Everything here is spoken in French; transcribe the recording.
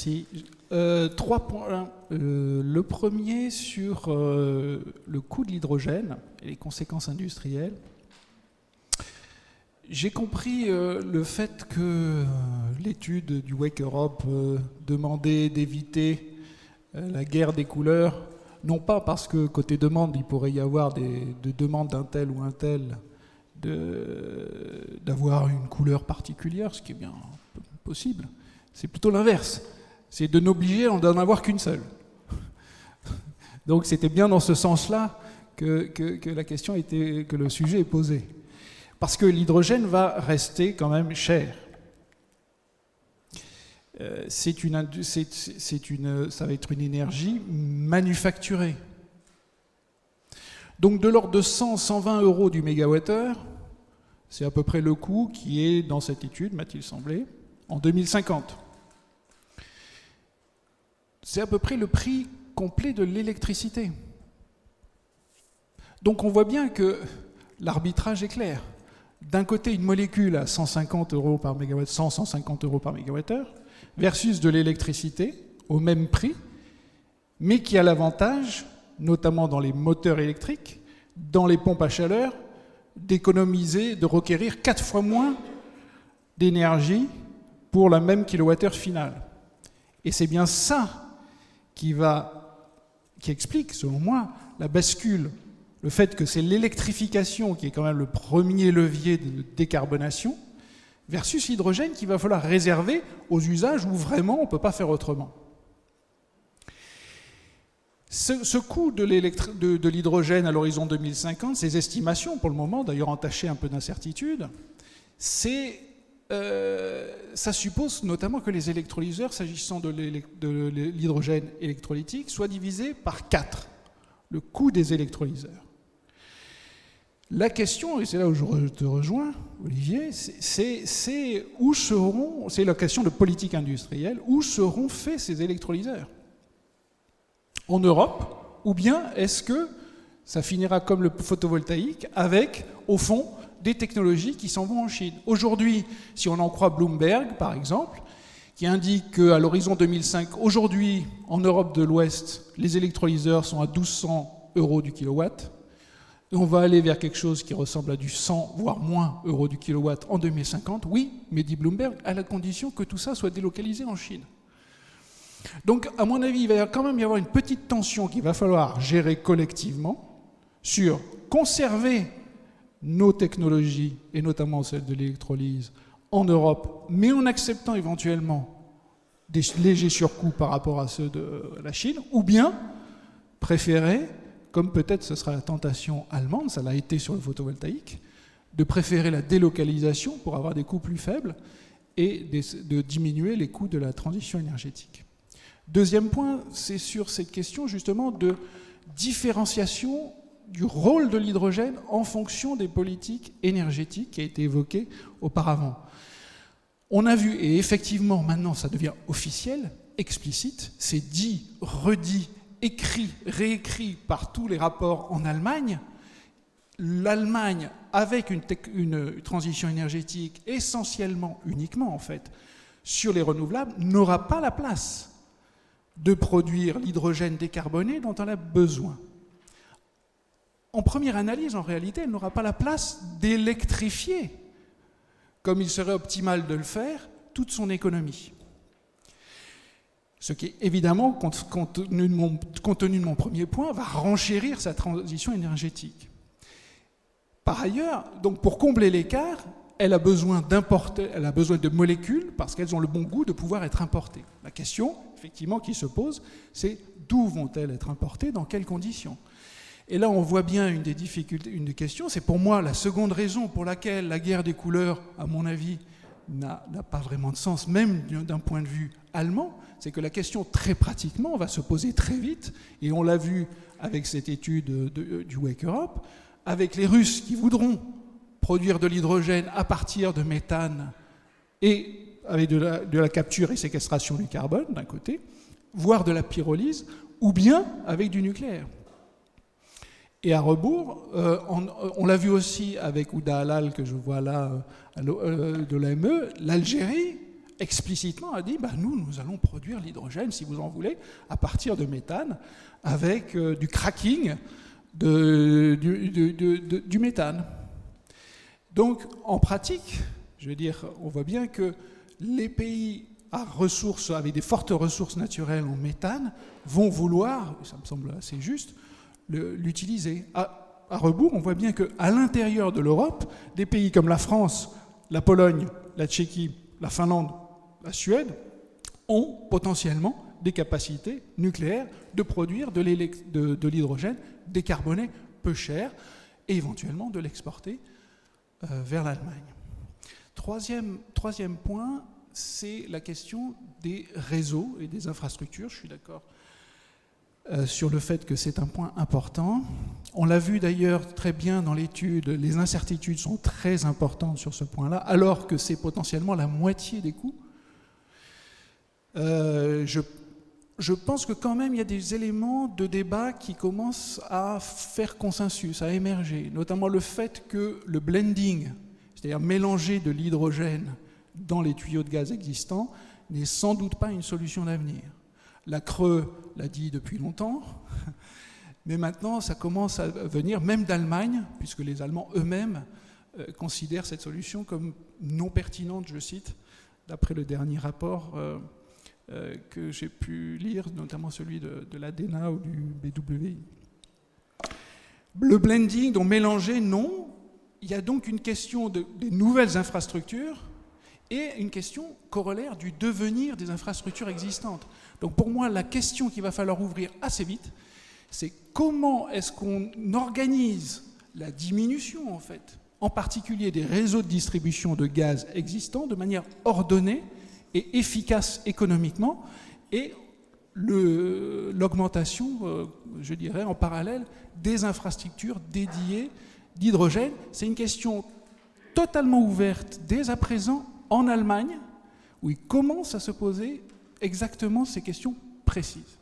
Merci. 3 points. Le premier sur le coût de l'hydrogène et les conséquences industrielles. J'ai compris le fait que l'étude du Wake Europe demandait d'éviter la guerre des couleurs, non pas parce que côté demande, il pourrait y avoir de demandes d'un tel ou un tel d'avoir une couleur particulière, ce qui est bien possible. C'est plutôt l'inverse. C'est de n'obliger à n'en avoir qu'une seule. Donc c'était bien dans ce sens-là que la question était, que le sujet est posé. Parce que l'hydrogène va rester quand même cher. Ça va être une énergie manufacturée. Donc de l'ordre de 100-120 euros du mégawattheure, c'est à peu près le coût qui est dans cette étude, m'a-t-il semblé, en 2050. C'est à peu près le prix complet de l'électricité. Donc on voit bien que l'arbitrage est clair. D'un côté, une molécule à 150 euros par mégawatt, 100-150 euros par mégawattheure, versus de l'électricité au même prix, mais qui a l'avantage, notamment dans les moteurs électriques, dans les pompes à chaleur, d'économiser, de requérir 4 fois moins d'énergie pour la même kilowattheure finale. Et c'est bien ça qui explique, selon moi, la bascule. Le fait que c'est l'électrification qui est quand même le premier levier de décarbonation, versus l'hydrogène qu'il va falloir réserver aux usages où vraiment on ne peut pas faire autrement. Ce coût de l'hydrogène à l'horizon 2050, ces estimations, pour le moment, d'ailleurs entachées un peu d'incertitude, ça suppose notamment que les électrolyseurs, s'agissant de l'hydrogène électrolytique, soient divisés par 4, le coût des électrolyseurs. La question, et c'est là où je te rejoins, Olivier, c'est la question de politique industrielle, où seront faits ces électrolyseurs ? En Europe, ou bien est-ce que ça finira comme le photovoltaïque avec, au fond, des technologies qui s'en vont en Chine. Aujourd'hui, si on en croit Bloomberg, par exemple, qui indique qu'à l'horizon 2005, aujourd'hui, en Europe de l'Ouest, les électrolyseurs sont à 1200 euros du kilowatt, et on va aller vers quelque chose qui ressemble à du 100, voire moins euros du kilowatt en 2050, oui, mais dit Bloomberg, à la condition que tout ça soit délocalisé en Chine. Donc, à mon avis, il va quand même y avoir une petite tension qu'il va falloir gérer collectivement sur conserver nos technologies, et notamment celles de l'électrolyse, en Europe, mais en acceptant éventuellement des légers surcoûts par rapport à ceux de la Chine, ou bien préférer, comme peut-être ce sera la tentation allemande, ça l'a été sur le photovoltaïque, de préférer la délocalisation pour avoir des coûts plus faibles et de diminuer les coûts de la transition énergétique. Deuxième point, c'est sur cette question justement de différenciation du rôle de l'hydrogène en fonction des politiques énergétiques qui a été évoquée auparavant. On a vu, et effectivement maintenant ça devient officiel, explicite, c'est dit, redit, écrit, réécrit par tous les rapports en Allemagne. L'Allemagne, avec une transition énergétique essentiellement, uniquement en fait, sur les renouvelables, n'aura pas la place de produire l'hydrogène décarboné dont elle a besoin. En première analyse, en réalité, elle n'aura pas la place d'électrifier, comme il serait optimal de le faire, toute son économie. Ce qui, évidemment, compte tenu de mon premier point, va renchérir sa transition énergétique. Par ailleurs, donc pour combler l'écart, elle a besoin de molécules parce qu'elles ont le bon goût de pouvoir être importées. La question, effectivement, qui se pose, c'est d'où vont-elles être importées, dans quelles conditions ? Et là, on voit bien une des difficultés, une des questions. C'est pour moi la seconde raison pour laquelle la guerre des couleurs, à mon avis, n'a pas vraiment de sens, même d'un point de vue allemand. C'est que la question, très pratiquement, va se poser très vite. Et on l'a vu avec cette étude du Wake Europe, avec les Russes qui voudront produire de l'hydrogène à partir de méthane et avec de la capture et séquestration du carbone, d'un côté, voire de la pyrolyse, ou bien avec du nucléaire. Et à rebours, on l'a vu aussi avec Ouda Halal, que je vois là, de l'AME, l'Algérie explicitement a dit nous allons produire l'hydrogène, si vous en voulez, à partir de méthane, avec du cracking du méthane. Donc, en pratique, je veux dire, on voit bien que les pays à ressources, avec des fortes ressources naturelles en méthane, vont vouloir, ça me semble assez juste, l'utiliser. À rebours, on voit bien qu'à l'intérieur de l'Europe, des pays comme la France, la Pologne, la Tchéquie, la Finlande, la Suède, ont potentiellement des capacités nucléaires de produire de l'hydrogène décarboné peu cher et éventuellement de l'exporter vers l'Allemagne. Troisième point, c'est la question des réseaux et des infrastructures. Je suis d'accord sur le fait que c'est un point important. On l'a vu d'ailleurs très bien dans l'étude, les incertitudes sont très importantes sur ce point-là, alors que c'est potentiellement la moitié des coûts. Je pense que quand même il y a des éléments de débat qui commencent à faire consensus, à émerger, notamment le fait que le blending, c'est-à-dire mélanger de l'hydrogène dans les tuyaux de gaz existants, n'est sans doute pas une solution d'avenir. La CRE l'a dit depuis longtemps, mais maintenant ça commence à venir même d'Allemagne, puisque les Allemands eux-mêmes considèrent cette solution comme non pertinente, je cite, d'après le dernier rapport que j'ai pu lire, notamment celui de l'ADENA ou du BWI. Le blending, donc mélanger, non. Il y a donc une question des nouvelles infrastructures et une question corollaire du devenir des infrastructures existantes. Donc pour moi, la question qu'il va falloir ouvrir assez vite, c'est comment est-ce qu'on organise la diminution, en fait, en particulier des réseaux de distribution de gaz existants, de manière ordonnée et efficace économiquement, et l'augmentation, je dirais, en parallèle, des infrastructures dédiées d'hydrogène. C'est une question totalement ouverte dès à présent en Allemagne, où ils commencent à se poser exactement ces questions précises.